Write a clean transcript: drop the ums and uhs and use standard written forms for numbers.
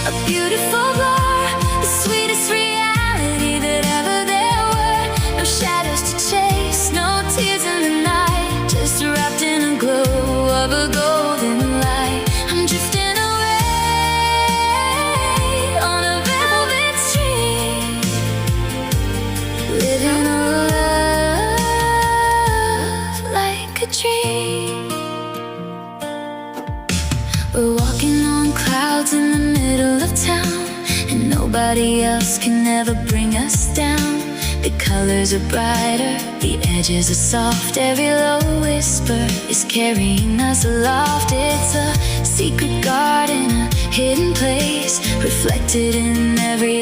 a beautiful blur, the sweetest reality that ever there were. No shadows to chase, no tears in the night, just wrapped in a glow of a golden light. I'm drifting away on a velvet stream, living a love like a dream. We're walking on clouds in the middle of town, and nobody else can ever bring us down. The colors are brighter, the edges are soft. Every low whisper is carrying us aloft. It's a secret garden, a hidden place, reflected in every